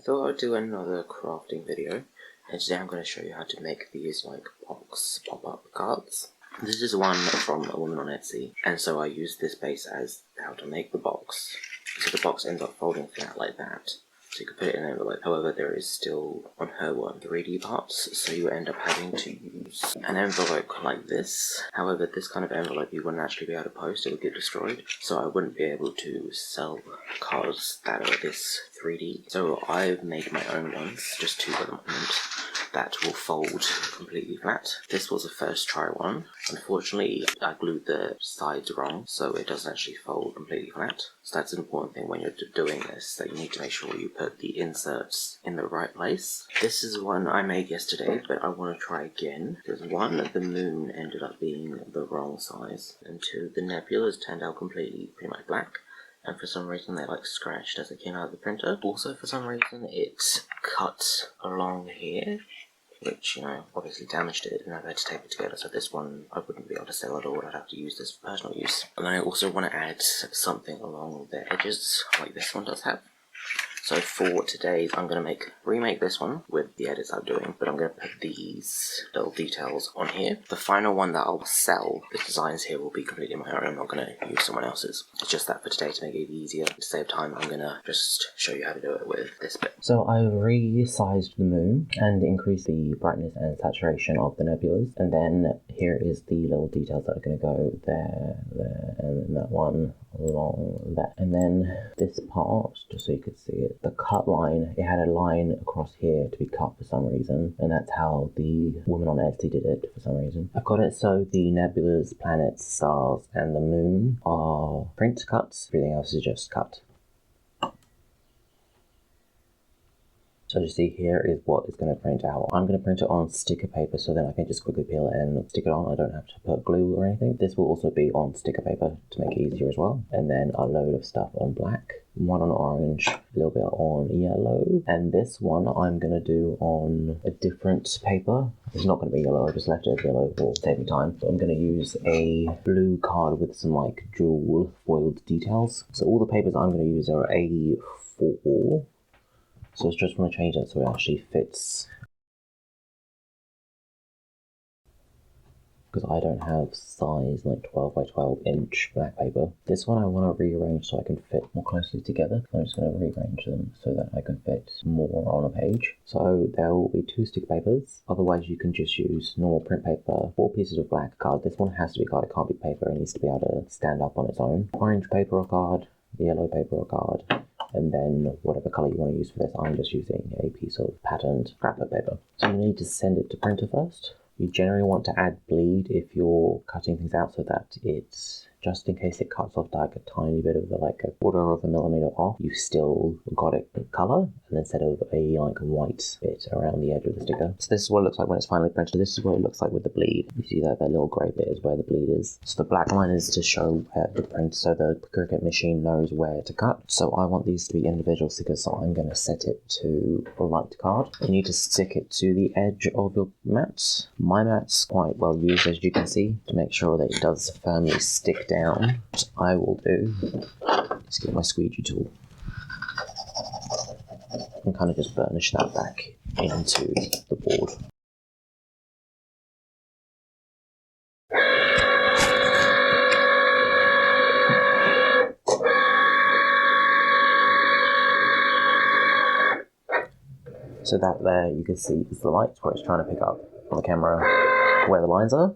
thought I'd do another crafting video, and today I'm going to show you how to make these like box pop-up cards. This is one from a woman on Etsy, and so I used this base as how to make the box. So the box ends up folding flat like that. So you can put it in an envelope. However, there is still, on her one, 3D parts, so you end up having to use an envelope like this. However, this kind of envelope you wouldn't actually be able to post, it would get destroyed. So I wouldn't be able to sell cards that are this 3D. So I've made my own ones, just two at the moment, that will fold completely flat. This was a first try one. Unfortunately, I glued the sides wrong, so it doesn't actually fold completely flat. So that's an important thing when you're doing this, that you need to make sure you put the inserts in the right place. This is one I made yesterday, but I want to try again. Because one, the moon ended up being the wrong size, and two, the nebulas turned out completely pretty much black. And for some reason they like scratched as it came out of the printer. Also for some reason it cut along here, which, you know, obviously damaged it, and I've had to tape it together. So this one I wouldn't be able to sell at all. I'd have to use this for personal use. And I also want to add something along the edges, like this one does have. So for today, I'm going to remake this one with the edits I'm doing, but I'm going to put these little details on here. The final one that I'll sell, the designs here will be completely my own. I'm not going to use someone else's. It's just that for today, to make it easier, to save time, I'm going to just show you how to do it with this bit. So I've resized the moon and increased the brightness and saturation of the nebulas. And then here is the little details that are going to go there, and then that one along that. And then this part, just so you could see it, the cut line, it had a line across here to be cut for some reason, and that's how the woman on Etsy did it for some reason. I've got it so the nebulas, planets, stars, and the moon are print cuts. Everything else is just cut. So you see here is what it's going to print out. I'm going to print it on sticker paper, so then I can just quickly peel it and stick it on. I don't have to put glue or anything. This will also be on sticker paper to make it easier as well. And then a load of stuff on black, one on orange, a little bit on yellow. And this one I'm going to do on a different paper. It's not going to be yellow, I just left it as yellow for saving time. So I'm going to use a blue card with some like jewel foiled details. So all the papers I'm going to use are A4. So I just want to change that so it actually fits, because I don't have size like 12 by 12 inch black paper. This one I want to rearrange so I can fit more closely together. I'm just going to rearrange them so that I can fit more on a page. So there will be 2 stick papers. Otherwise you can just use normal print paper, 4 pieces of black card. This one has to be card, it can't be paper, it needs to be able to stand up on its own. Orange paper or card, yellow paper or card. And then whatever colour you want to use for this, I'm just using a piece of patterned scrapbook paper. So you need to send it to printer first. You generally want to add bleed if you're cutting things out so that it's, just in case it cuts off like a tiny bit of like a quarter of a millimeter off, you still got it in colour, and instead of a like white bit around the edge of the sticker. So this is what it looks like when it's finally printed. This is what it looks like with the bleed. You see that little grey bit is where the bleed is. So the black line is to show where the print, so the Cricut machine knows where to cut. So I want these to be individual stickers, so I'm going to set it to a light card. You need to stick it to the edge of your mat. My mat's quite well used, as you can see, to make sure that it does firmly stick down. What I will do is get my squeegee tool and kind of just burnish that back into the board. So that there you can see is the light where it's trying to pick up on the camera where the lines are.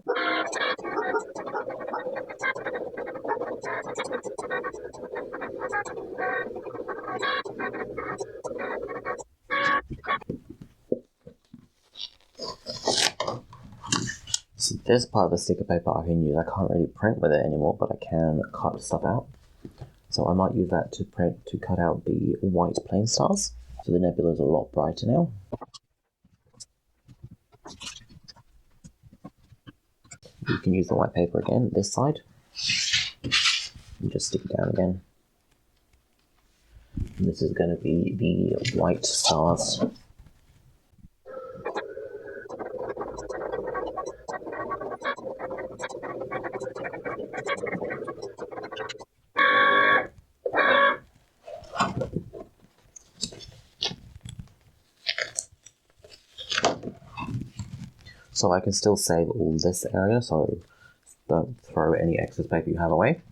So this part of the sticker paper I can use. I can't really print with it anymore, but I can cut stuff out. So I might use that to cut out the white plain stars. So the nebula is a lot brighter now. You can use the white paper again, this side, and just stick it down again. And this is going to be the white stars. So I can still save all this area, so don't throw any excess paper you have away.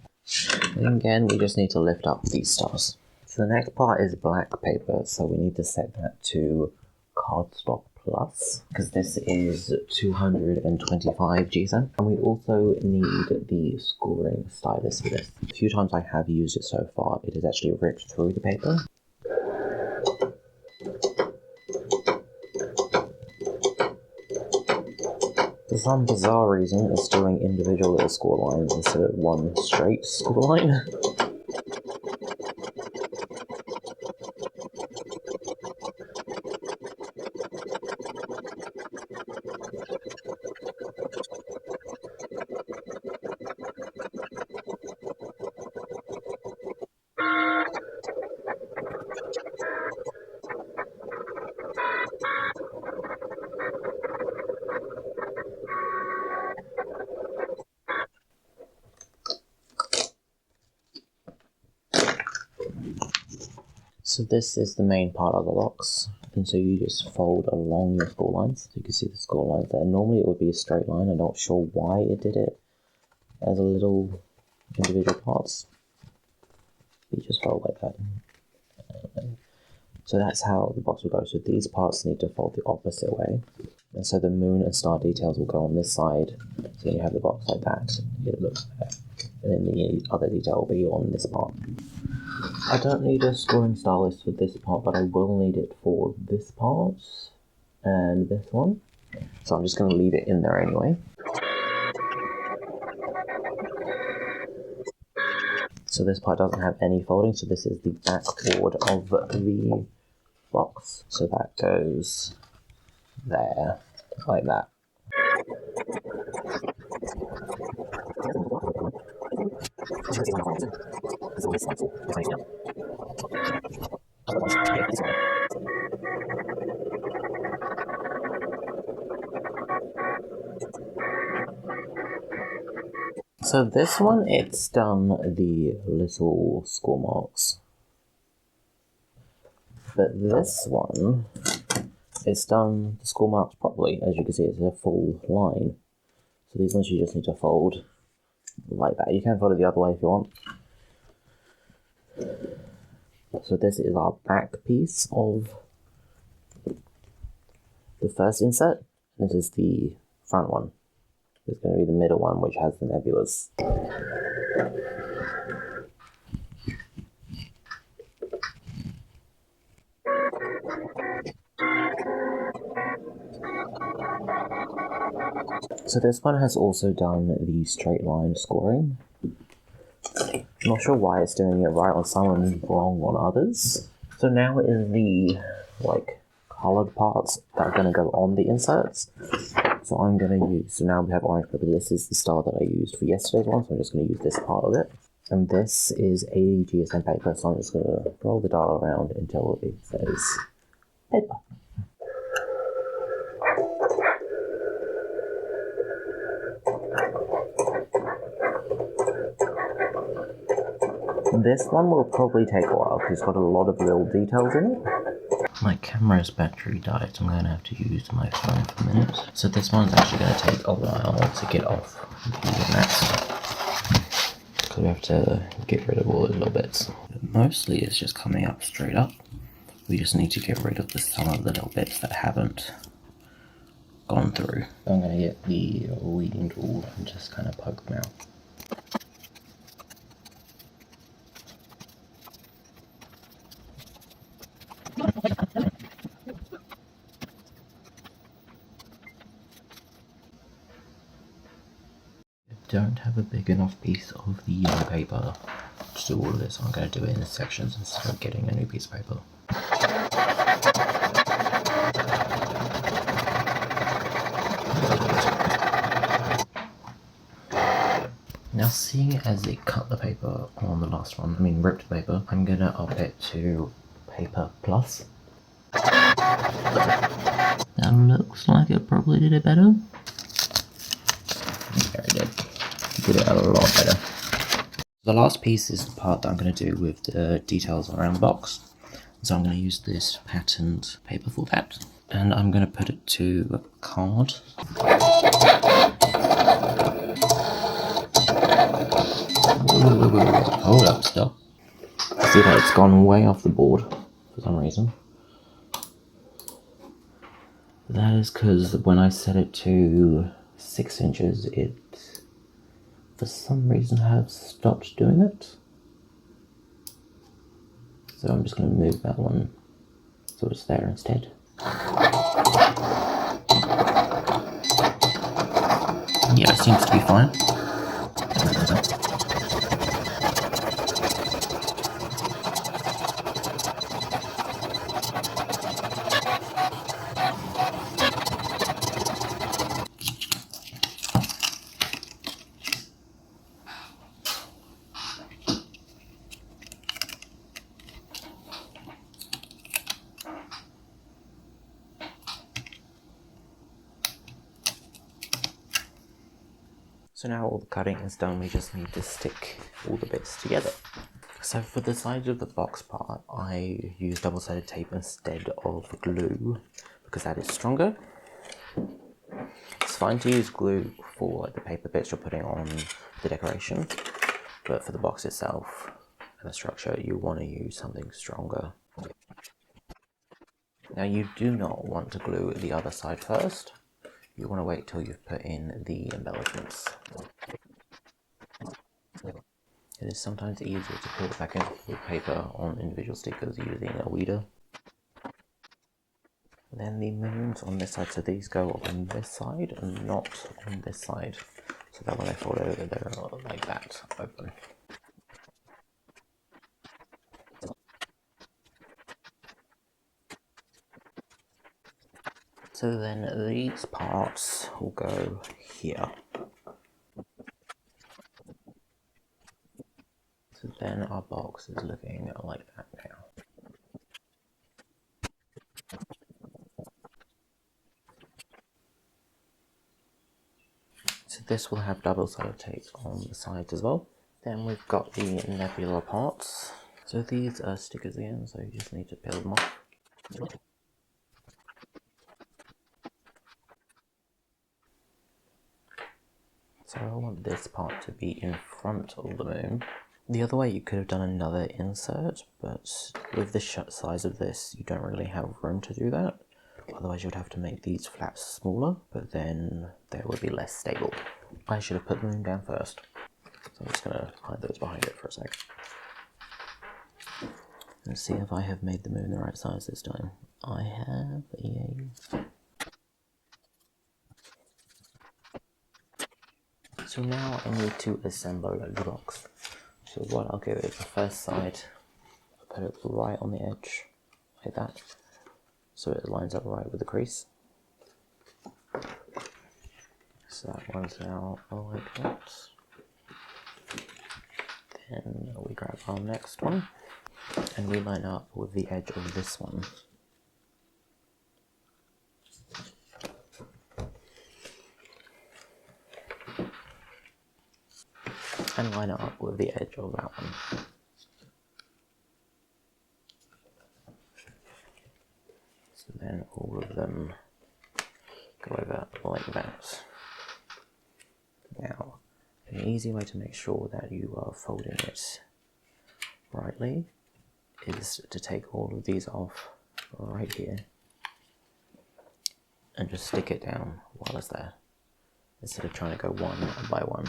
And again, we just need to lift up these stars. So the next part is black paper, so we need to set that to cardstock plus, because this is 225 GSM. And we also need the scoring stylus for this. A few times I have used it so far, it has actually ripped through the paper. For some bizarre reason, it's doing individual little score lines instead of one straight score line. So this is the main part of the box, and so you just fold along your score lines. So you can see the score lines there. Normally it would be a straight line. I'm not sure why it did it as a little individual parts. You just fold like that. So that's how the box will go. So these parts need to fold the opposite way. And so the moon and star details will go on this side. So you have the box like that. It looks there. And then the other detail will be on this part. I don't need a scoring stylus for this part, but I will need it for this part and this one. So I'm just going to leave it in there anyway. So this part doesn't have any folding, so this is the backboard of the box. So that goes there, like that. So this one, it's done the little score marks. But this one, it's done the score marks properly. As you can see, it's a full line. So these ones you just need to fold like that. You can fold it the other way if you want. So this is our back piece of the first insert. This is the front one. It's going to be the middle one, which has the nebulas. So this one has also done the straight line scoring. I'm not sure why it's doing it right on some and wrong on others. So now is the coloured parts that are going to go on the inserts. So I'm going to use, so now we have orange paper. This is the style that I used for yesterday's one, so I'm just going to use this part of it. And this is 80 GSM paper, so I'm just going to roll the dial around until it says paper. This one will probably take a while because it's got a lot of little details in it. My camera's battery died, so I'm going to have to use my phone for a minute. So this one's actually going to take a while to get off the mats. Because we have to get rid of all the little bits. But mostly it's just coming up straight up. We just need to get rid of some of the little bits that haven't gone through. I'm going to get the weeding tool and just kind of poke them out. Don't have a big enough piece of the yellow paper to do all of this, so I'm going to do it in sections instead of getting a new piece of paper. Now, seeing as it cut the paper on the last one, ripped the paper, I'm going to up it to paper plus. That looks like it probably did it better. Yeah, it did. Did it a lot better. The last piece is the part that I'm going to do with the details around the box. So I'm going to use this patterned paper for that. And I'm going to put it to card. Hold up, stop. See that it's gone way off the board for some reason. That is because when I set it to 6 inches, it for some reason has stopped doing it. So I'm just going to move that one so it's there instead. Yeah, it seems to be fine. So now all the cutting is done, we just need to stick all the bits together. So for the side of the box part, I use double-sided tape instead of glue because that is stronger. It's fine to use glue for the paper bits you're putting on the decoration, but for the box itself and the structure, you want to use something stronger. Now you do not want to glue the other side first. You want to wait till you've put in the embellishments. It is sometimes easier to peel back into the paper on individual stickers using a weeder. Then the moons on this side, so these go on this side and not on this side. So that when they fold over, they're like that, open. So then these parts will go here. So then our box is looking like that now. So this will have double-sided tape on the sides as well. Then we've got the nebula parts. So these are stickers again, so you just need to peel them off. So I want this part to be in front of the moon. The other way you could have done another insert, but with the size of this, you don't really have room to do that. Otherwise you would have to make these flaps smaller, but then they would be less stable. I should have put the moon down first. So I'm just going to hide those behind it for a sec. Let's see if I have made the moon the right size this time. I have, yay. So now I need to assemble the box. So what I'll do is the first side, I'll put it right on the edge, like that, so it lines up right with the crease. So that one's now like that. Then we grab our next one, and we line up with the edge of this one. And line it up with the edge of that one. So then all of them go over like that. Now, an easy way to make sure that you are folding it rightly is to take all of these off right here and just stick it down while it's there, instead of trying to go one by one.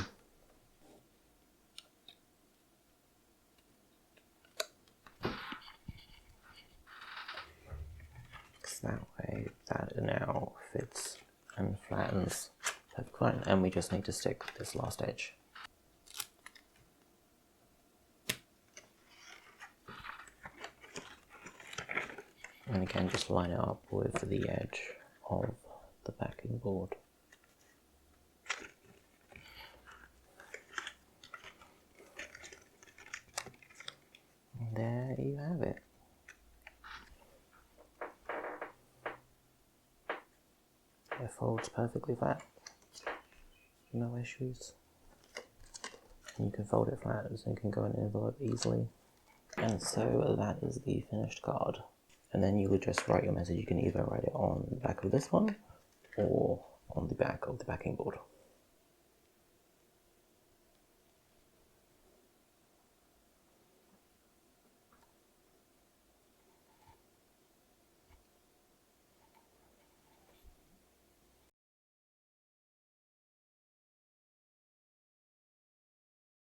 That way that now fits and flattens perfectly, and we just need to stick this last edge. And again, just line it up with the edge of the backing board. And there you have it. It folds perfectly flat, no issues. You can fold it flat so it can go in an envelope easily. And so that is the finished card. and then you would just write your message. You can either write it on the back of this one or on the back of the backing board.